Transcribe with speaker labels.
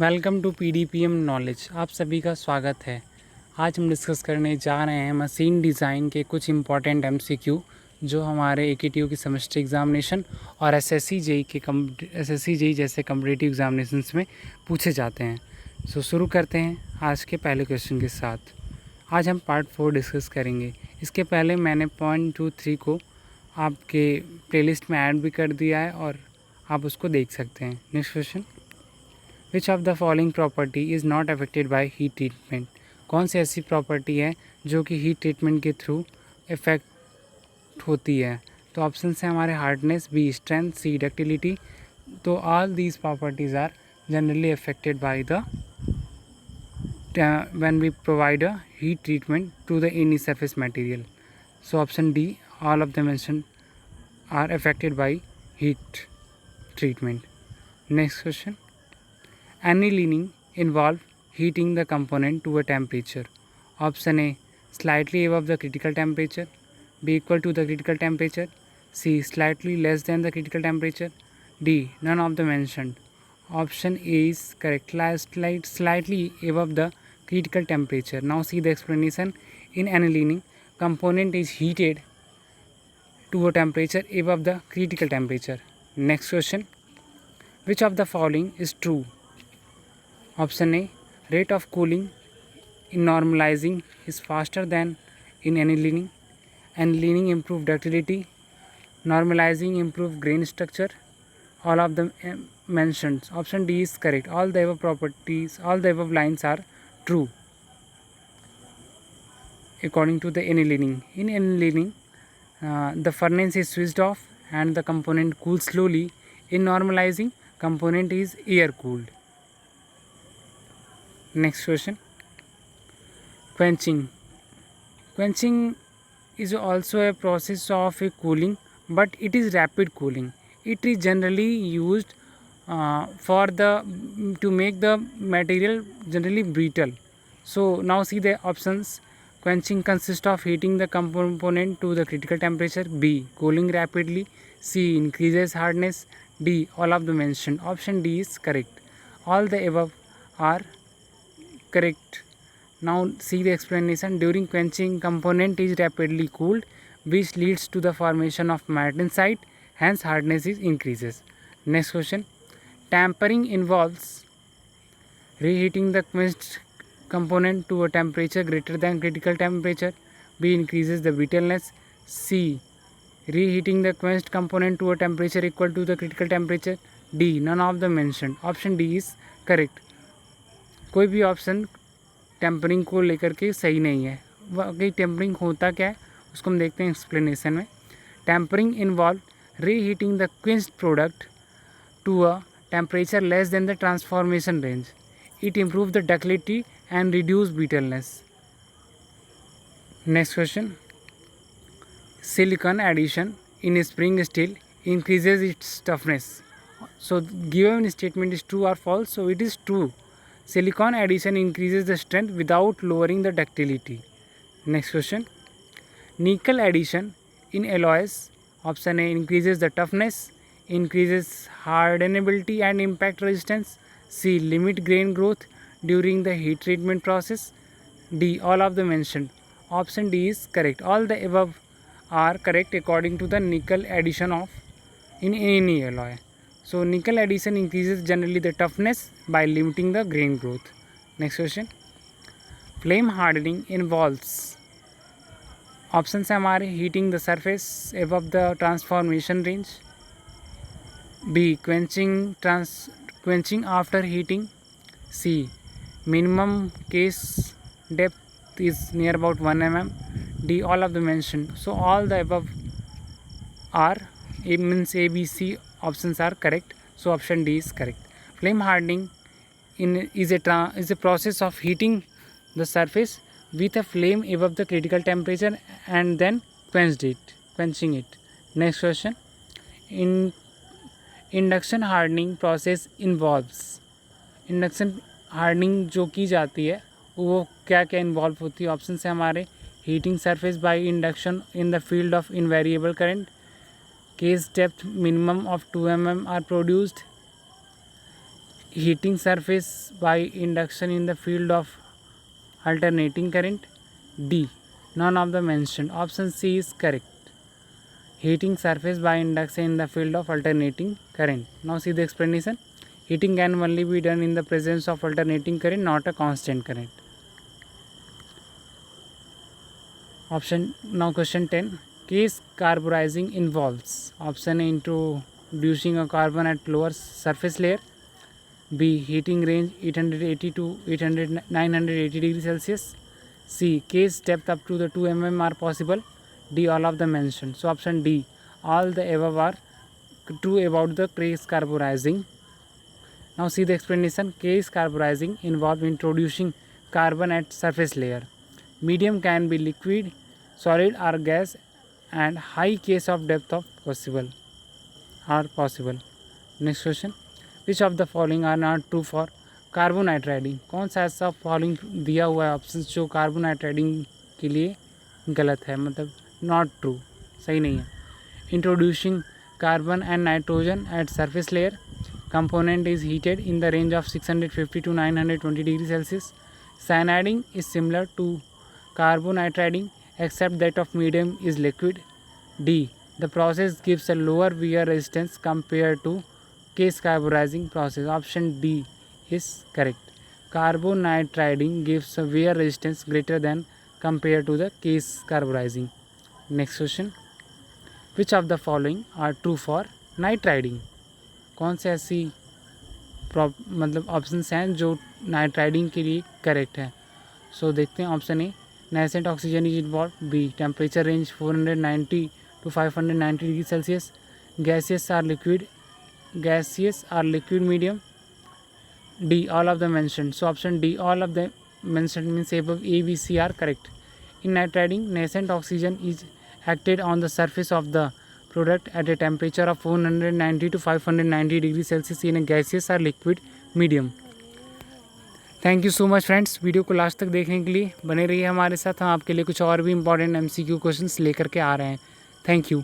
Speaker 1: Welcome to PDPM knowledge. आप सभी का स्वागत है। आज हम डिस्कस करने जा रहे हैं मशीन डिज़ाइन के कुछ इम्पॉर्टेंट MCQ जो हमारे AKTU की सेमेस्टर एग्जामिनेशन और SSC JEE जैसे कम्पिटिटिव एग्जामिनेशंस में पूछे जाते हैं। शुरू करते हैं आज के पहले क्वेश्चन के साथ। आज हम पार्ट 4 डिस्कस करेंगे। इसके पहले मैंने पॉइंट 2, 3 को आपके प्लेलिस्ट में ऐड भी कर दिया है और आप उसको देख सकते हैं। Next question, which of the following property is not affected by heat treatment? कौन सी ऐसी प्रॉपर्टी है जो कि हीट ट्रीटमेंट के थ्रू इफेक्ट होती है? तो ऑप्शन है हमारे hardness, B strength, C ductility. तो all these properties are generally affected by the when we provide a heat treatment to the any surface material. So option D, all of the mentioned are affected by heat treatment. Next question, annealing involve heating the component to a temperature. Option A, slightly above the critical temperature, B equal to the critical temperature, C slightly less than the critical temperature, D none of the mentioned. Option A is correct, slightly above the critical temperature. Now see the explanation. In annealing, component is heated to a temperature above the critical temperature. Next question, which of the following is true? Option A, rate of cooling in normalizing is faster than in annealing. Annealing improve ductility, normalizing improve grain structure. All of them mentioned. Option D is correct. All the above lines are true according to the annealing. In annealing, the furnace is switched off and the component cools slowly. In normalizing, component is air cooled. Next question, quenching. Quenching is also a process of a cooling, but it is rapid cooling. It is generally used to make the material generally brittle. So now see the options. Quenching consists of heating the component to the critical temperature. B, cooling rapidly. C, increases hardness. D, all of the mentioned. Option D is correct. All the above are correct. Now see the explanation. During quenching, component is rapidly cooled, which leads to the formation of martensite, hence hardness is increases. Next question, tampering involves reheating the quenched component to a temperature greater than critical temperature. B, increases the brittleness. C, reheating the quenched component to a temperature equal to the critical temperature. D, none of the mentioned. Option D is correct. कोई भी option tampering को लेकर के सही नहीं है। वाकई tampering होता क्या है उसको हम देखते हैं एक्सप्लेनेशन में। Tempering involve reheating the quenched product to a temperature less than the transformation range. It improve the ductility and reduce brittleness. Next question, silicon addition in spring steel increases its toughness. So given statement is true or false? So it is true. Silicon addition increases the strength without lowering the ductility. Next question, nickel addition in alloys. Option A, increases the toughness, increases hardenability and impact resistance. C, limit grain growth during the heat treatment process. D, all of the mentioned. Option D is correct. All the above are correct according to the nickel addition in any alloy. So nickel addition increases generally the toughness by limiting the grain growth. Next question, flame hardening involves. Options है हमारे heating the surface above the transformation range. B, quenching after heating. C, minimum case depth is near about 1 mm. D, all of the mentioned. So all the above are means A, B, C options are correct. So option D is correct. Flame hardening is a process of heating the surface with a flame above the critical temperature and then quenching it. Next question, induction hardening process involves. Induction hardening जो की जाती है वो क्या क्या involve होती है? Option है हमारे heating surface by induction in the field of invariable current, case depth minimum of 2 mm are produced, heating surface by induction in the field of alternating current? D. None of the mentioned. Option C is correct. Heating surface by induction in the field of alternating current. Now see the explanation. Heating can only be done in the presence of alternating current, not a constant current. Question 10. Case carburizing involves. Option A, introducing a carbon at lower surface layer. B. Heating range 880 to 980 degrees Celsius. C. Case depth up to the 2 mm are possible. D. All of the mentioned. So option D. All the above are true about the case carburizing. Now see the explanation. Case carburizing involves introducing carbon at surface layer. Medium can be liquid, solid or gas, and high case of depth of possible. Next question. Which of the following are not true for carbon nitriding? कौन सा ऐसा following दिया हुआ है option जो carbon nitriding के लिए गलत है, मतलब नॉट ट्रू, सही नहीं है. Introducing carbon and nitrogen at surface layer. Component is heated in the range of 650 to 920 degrees Celsius. Cyaniding is similar to carbonitriding except that of medium is liquid. D. The process gives a lower wear resistance compared to case carburizing process. Option D is correct. Carbonitriding gives a wear resistance greater than compared to the case carburizing. Next question. Which of the following are true for nitriding? कौन से ऐसी मतलब options हैं जो nitriding के लिए correct है? So देखते हैं. Option A, nascent oxygen is involve. B, temperature range 490 to 590 degree Celsius. Gaseous or liquid medium. D, all of the mentioned. So option D, all of the mentioned means above A, B, C are correct. In nitriding, nascent oxygen is acted on the surface of the product at a temperature of 490 to 590 degrees Celsius in a gaseous or liquid medium. Thank you so much friends, video को last तक देखने के लिए बने रहिए हमारे साथ. हम आपके लिए कुछ और भी इंपॉर्टेंट MCQ क्वेश्चंस लेकर के आ रहे हैं. Thank you.